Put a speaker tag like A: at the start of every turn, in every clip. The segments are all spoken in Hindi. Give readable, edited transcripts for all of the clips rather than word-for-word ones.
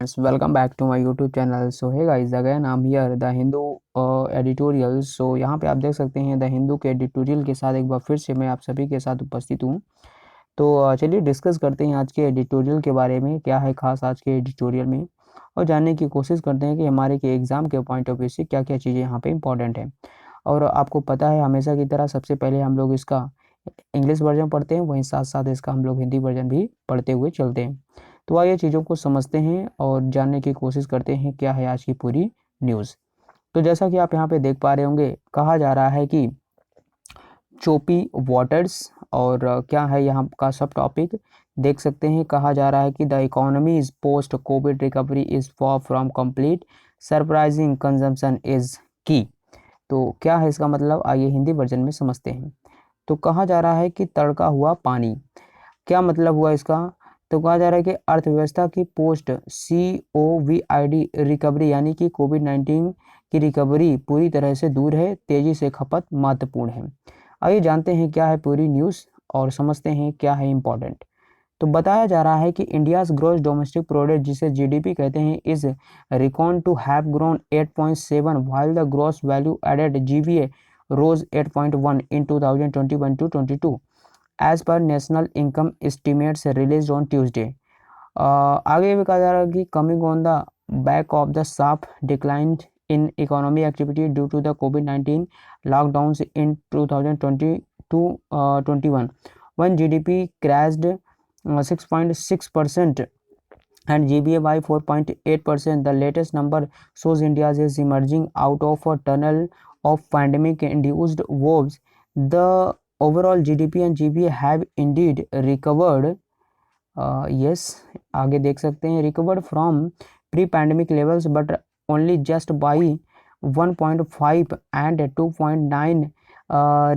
A: Welcome back to my YouTube channel. So hey guys, again I'm here the Hindu editorial. So यहाँ पे आप देख सकते हैं द हिंदू के एडिटोरियल के साथ एक बार फिर से मैं आप सभी के साथ उपस्थित हूँ। तो चलिए डिस्कस करते हैं आज के एडिटोरियल के बारे में, क्या है खास आज के एडिटोरियल में, और जानने की कोशिश करते हैं कि हमारे के एग्ज़ाम के पॉइंट ऑफ व्यू से क्या क्या चीज़ें यहाँ पे इंपॉर्टेंट है। और आपको पता है हमेशा की तरह सबसे पहले हम लोग इसका इंग्लिश वर्जन पढ़ते हैं, वहीं साथ साथ इसका हम लोग हिंदी वर्जन भी पढ़ते हुए चलते हैं। तो आइए चीज़ों को समझते हैं और जानने की कोशिश करते हैं क्या है आज की पूरी न्यूज़। तो जैसा कि आप यहाँ पे देख पा रहे होंगे, कहा जा रहा है कि चोपी वाटर्स, और क्या है यहाँ का सब टॉपिक देख सकते हैं। कहा जा रहा है कि the economy is post Covid recovery is for from complete, surprising consumption is की। तो क्या है इसका मतलब, आइए हिंदी वर्जन में समझते हैं। तो कहा जा रहा है कि तड़का हुआ पानी, क्या मतलब हुआ इसका। तो कहा जा रहा है कि अर्थव्यवस्था की पोस्ट COVID रिकवरी यानी कि कोविड-19 की रिकवरी पूरी तरह से दूर है, तेजी से खपत महत्वपूर्ण है। आइए जानते हैं क्या है पूरी न्यूज़ और समझते हैं क्या है इम्पोर्टेंट। तो बताया जा रहा है कि इंडियाज ग्रॉस डोमेस्टिक प्रोडक्ट, जिसे जीडीपी कहते हैं, is record to have grown 8.7 while the gross value added GVA rose 8.1 in 2021 to 22 as per national income estimates release on Tuesday. आगे भी कहा जा रहा है कि coming on the back of the sharp decline in economy activity due to the कोविड-19 lockdowns in 2020-21 when GDP crashed 6.6% and GBA by 4.8%. The latest number shows India is emerging out of a tunnel of pandemic-induced woes. The overall GDP and GBA have indeed recovered. Yes, आगे देख सकते हैं, recovered from pre-pandemic levels but only just by 1.5 and 2.9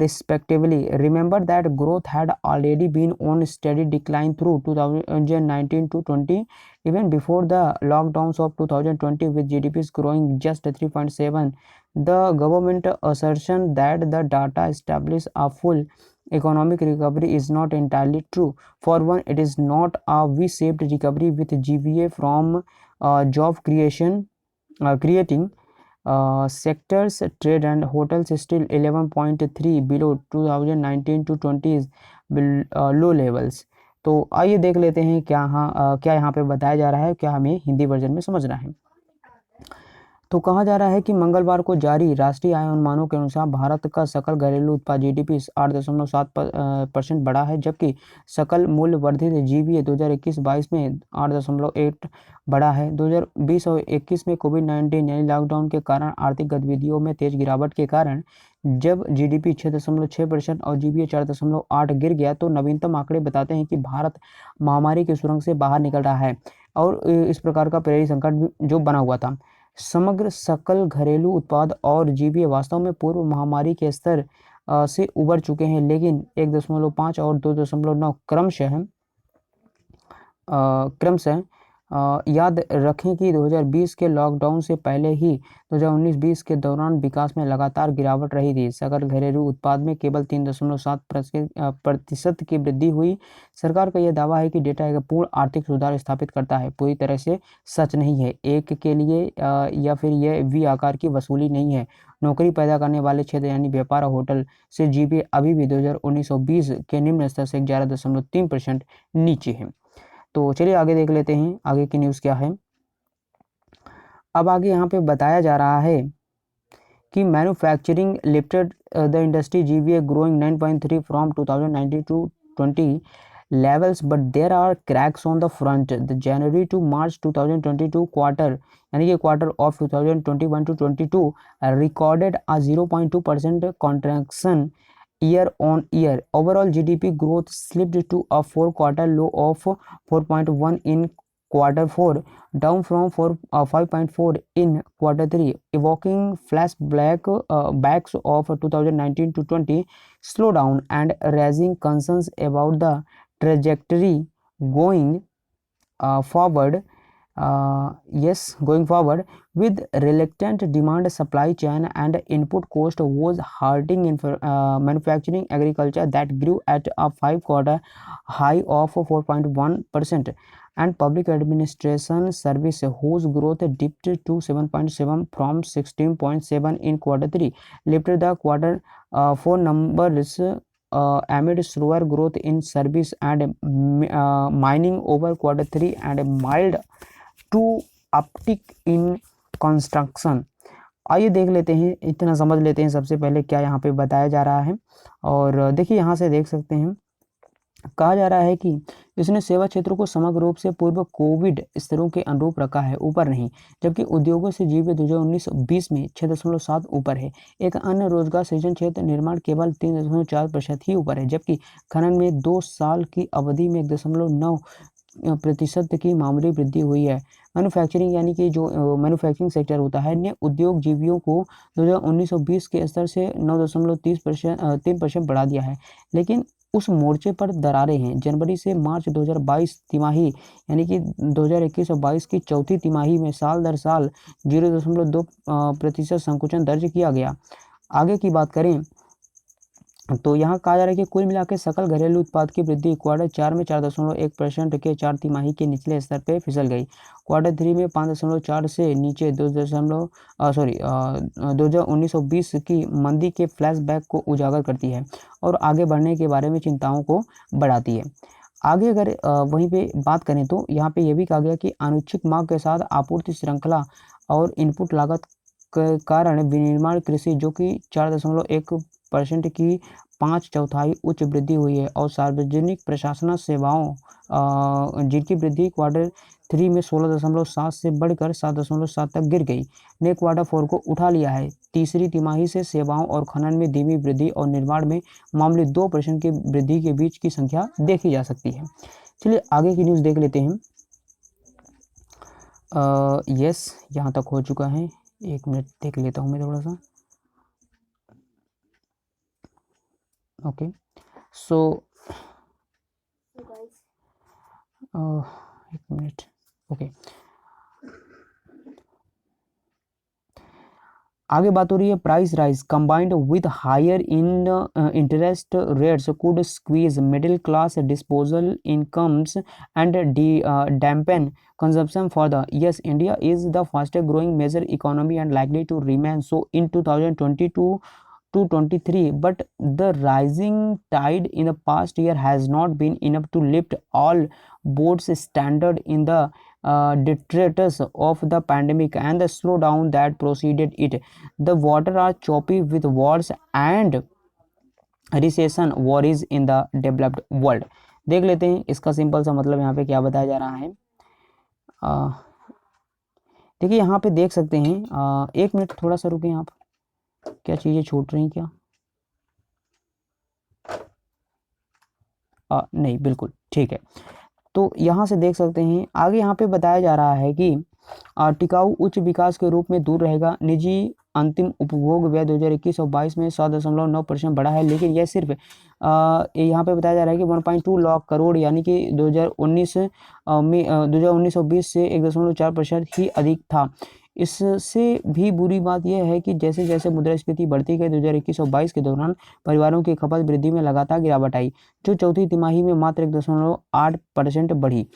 A: respectively. Remember that growth had already been on steady decline through 2019 to 20, even before the lockdowns of 2020, with GDPs growing just 3.7. The government assertion that the data establish a full economic recovery is not entirely true. For one, it is not a V-shaped recovery with GVA from job creating sectors. Trade and hotels still 11.3 below 2019 to 20 low levels. तो आइए देख लेते हैं क्या यहाँ पे बताया जा रहा है, क्या हमें हिंदी वर्जन में समझना है। तो कहा जा रहा है कि मंगलवार को जारी राष्ट्रीय आय अनुमानों के अनुसार भारत का सकल घरेलू उत्पाद जीडीपी 8.7% बढ़ा है, जबकि सकल मूल्य वर्धित जीवीए 2021-22 में 8.8 बढ़ा है। 2020 और 21 में कोविड-19 यानी लॉकडाउन के कारण आर्थिक गतिविधियों में तेज गिरावट के कारण जब जीडीपी 6.6% और जीवीए 4.8 गिर गया, तो नवीनतम आंकड़े बताते हैं कि भारत महामारी की सुरंग से बाहर निकल रहा है और इस प्रकार का प्रेरी संकट जो बना हुआ था। समग्र सकल घरेलू उत्पाद और जीवीए वास्तव में पूर्व महामारी के स्तर से उबर चुके हैं, लेकिन 1.5 और 2.9 क्रमशः याद रखें कि 2020 के लॉकडाउन से पहले ही 2019-20 के दौरान विकास में लगातार गिरावट रही थी। सकल घरेलू उत्पाद में केवल 3.7% की वृद्धि हुई। सरकार का यह दावा है कि डेटा एक पूर्ण आर्थिक सुधार स्थापित करता है, पूरी तरह से सच नहीं है। एक के लिए या फिर यह वी आकार की वसूली नहीं है। नौकरी पैदा करने वाले क्षेत्र यानी व्यापार और होटल से जीबीए अभी भी 2019 और 20 के निम्न स्तर से 11.3% नीचे है। तो चलिए आगे देख लेते हैं आगे की न्यूज़ क्या है। अब आगे यहाँ पे बताया जा रहा है कि manufacturing lifted the industry GVA growing 9.3 from 2019 to 20 levels, but there are cracks on the front. The January to March 2022 quarter यानी कि quarter of 2021 to 22 recorded a 0.2% contraction year on year. Overall GDP growth slipped to a 4-quarter low of 4.1 in quarter 4, down from 5.4 in quarter 3, evoking backs of 2019 to 20 slowdown and raising concerns about the trajectory going forward. Going forward, with reluctant demand, supply chain and input cost was hurting manufacturing agriculture that grew at a 5-quarter high of 4.1%. and public administration service whose growth dipped to 7.7 from 16.7 in Q3 lifted the Q4 numbers amid slower growth in service and mining over Q3 and a mild to uptick in construction। आइए देख लेते हैं, इतना समझ लेते हैं सबसे पहले क्या यहाँ पे बताया जा रहा है। और देखिए यहाँ से देख सकते हैं, कहा जा रहा है कि इसने सेवा क्षेत्रों को समग्र रूप से पूर्व कोविड स्तरों के अनुरूप रखा है, ऊपर नहीं, जबकि उद्योगों से जीवे 2019-20 में 6.7 ऊपर है। एक अन्य रोजगार सृजन क्षेत्र निर्माण केवल 3.4% ही ऊपर है, जबकि खनन में 2 साल की अवधि में 1.9% की मामूली वृद्धि हुई है। मैन्युफैक्चरिंग यानी कि जो मैन्युफैक्चरिंग सेक्टर होता है ने उद्योग जीवियों को 2019-20 के स्तर से 9.3% बढ़ा दिया है, लेकिन उस मोर्चे पर दरारें हैं। जनवरी से मार्च 2022 तिमाही यानी कि 2021 और 22 की चौथी तिमाही में साल दर साल 0.2% संकुचन दर्ज किया गया। आगे की बात करें तो यहाँ कहा जा रहा है कि कुल मिलाकर सकल घरेलू उत्पाद की वृद्धि Q4 में 4.1% के 4 तिमाही के निचले स्तर पर फिसल गई। Q3 में 5.4 से नीचे 2019-20 की मंदी के फ्लैशबैक को उजागर करती है और आगे बढ़ने के बारे में चिंताओं को बढ़ाती है। आगे अगर वहीं पे बात करें तो यहाँ पे यह भी कहा गया कि अनिश्चित मांग के साथ आपूर्ति श्रृंखला और इनपुट लागत के कारण विनिर्माण कृषि जो कि 4.1% की 5/4 उच्च वृद्धि हुई है और सार्वजनिक प्रशासन सेवाओं जिनकी वृद्धि Q3 में 16.7 से बढ़कर 7.7 तक गिर गई, ने Q4 को उठा लिया है। तीसरी तिमाही से सेवाओं और खनन में धीमी वृद्धि और निर्माण में मामूली 2% की वृद्धि के बीच की संख्या देखी जा सकती है। चलिए आगे की न्यूज़ देख लेते हैं। यस, यहाँ तक हो चुका है, 1 मिनट देख लेता हूँ मैं थोड़ा सा। Okay so 1 minute. ओके, आगे बात हो रही है price rise combined with higher in interest rates could squeeze middle class disposal incomes and dampen consumption further. Yes, India is the fastest growing major economy and likely to remain so in 2022 to 23, but the rising tide in the past year has not been enough to lift all boats standard in the detritus of the pandemic and the slowdown that preceded it. The water are choppy with wars and recession worries in the developed world. देख लेते हैं इसका सिंपल सा मतलब यहाँ पे क्या बताया जा रहा है। देखिए यहाँ पे देख सकते हैं, 1 मिनट थोड़ा सा रुके, यहाँ पर क्या चीज़ें छूट रही क्या? नहीं, बिल्कुल ठीक है। तो यहाँ से देख सकते हैं आगे यहाँ पे बताया जा रहा है कि टिकाऊ उच्च विकास के रूप में दूर रहेगा। निजी अंतिम उपभोग व्यय 2021 और 22 में 7.9% बढ़ा है, लेकिन यह सिर्फ यहाँ पे बताया जा रहा है कि 1.2 लाख करोड़ यानी कि 2019 और 20 से 1.4% ही अधिक था। इससे भी बुरी बात यह है कि जैसे जैसे मुद्रास्फीति बढ़ती गई 2021 और 22 के दौरान परिवारों की खपत वृद्धि में लगातार गिरावट आई, जो चौथी तिमाही में मात्र 1.8% बढ़ी।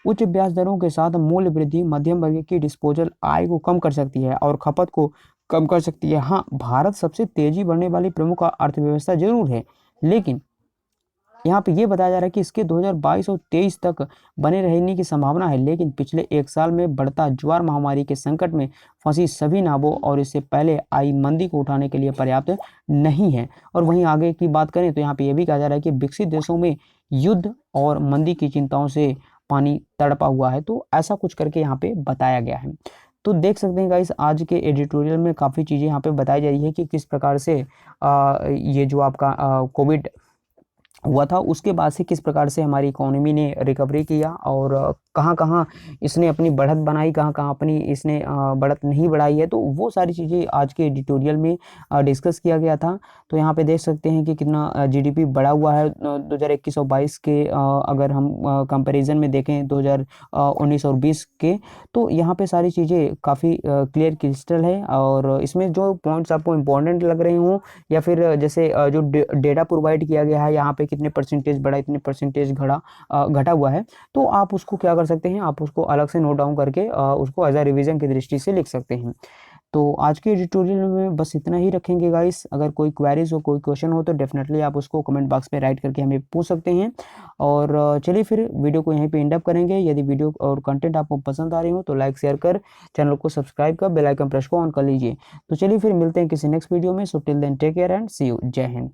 A: उच्च ब्याज दरों के साथ मूल्य वृद्धि मध्यम वर्ग की डिस्पोजल आय को कम कर सकती है और खपत को कम कर सकती है। हाँ, भारत सबसे तेजी बढ़ने वाली प्रमुख अर्थव्यवस्था जरूर है, लेकिन यहाँ पे ये बताया जा रहा है कि इसके 2022 और 23 तक बने रहने की संभावना है, लेकिन पिछले 1 साल में बढ़ता ज्वार महामारी के संकट में फंसी सभी नावों और इससे पहले आई मंदी को उठाने के लिए पर्याप्त नहीं है। और वहीं आगे की बात करें तो यहाँ पे ये भी कहा जा रहा है कि विकसित देशों में युद्ध और मंदी की चिंताओं से पानी तड़पा हुआ है, तो ऐसा कुछ करके यहाँ पे बताया गया है। तो देख सकते हैं गाइस, आज के एडिटोरियल में काफ़ी चीज़ें यहाँ पे बताई जा रही है कि किस प्रकार से ये जो आपका कोविड हुआ था उसके बाद से किस प्रकार से हमारी इकोनॉमी ने रिकवरी किया और कहाँ कहाँ इसने अपनी बढ़त बनाई, कहाँ कहाँ अपनी इसने बढ़त नहीं बढ़ाई है। तो वो सारी चीज़ें आज के एडिटोरियल में डिस्कस किया गया था। तो यहाँ पे देख सकते हैं कि कितना जीडीपी बढ़ा हुआ है 2021 और 22 के, अगर हम कंपैरिजन में देखें 2019 और 20 के, तो यहाँ पे सारी चीज़ें काफ़ी क्लियर क्रिस्टल है। और इसमें जो पॉइंट्स आपको इम्पोर्टेंट लग रहे हों या फिर जैसे जो डेटा प्रोवाइड किया गया है यहाँ पे कितने परसेंटेज बढ़ा, इतने परसेंटेज घटा हुआ है, तो आप उसको क्या कर कर सकते हैं, आप उसको अलग से नोट डाउन करके उसको एज अ रिवीजन की दृष्टि से लिख सकते हैं। तो आज के ट्यूटोरियल में बस इतना ही रखेंगे गाइस। अगर कोई क्वेरीज हो, कोई क्वेश्चन हो तो डेफिनेटली आप उसको कमेंट बॉक्स में राइट करके हमें पूछ सकते हैं। और चलिए फिर वीडियो को यहीं पे एंड अप करेंगे। यदि वीडियो और कंटेंट आपको पसंद आ रही हो तो लाइक शेयर कर चैनल को सब्सक्राइब कर बेल आइकन प्रेस को ऑन कर लीजिए। तो चलिए फिर मिलते हैं किसी नेक्स्ट वीडियो में। So till then take care and see you. Jai Hind.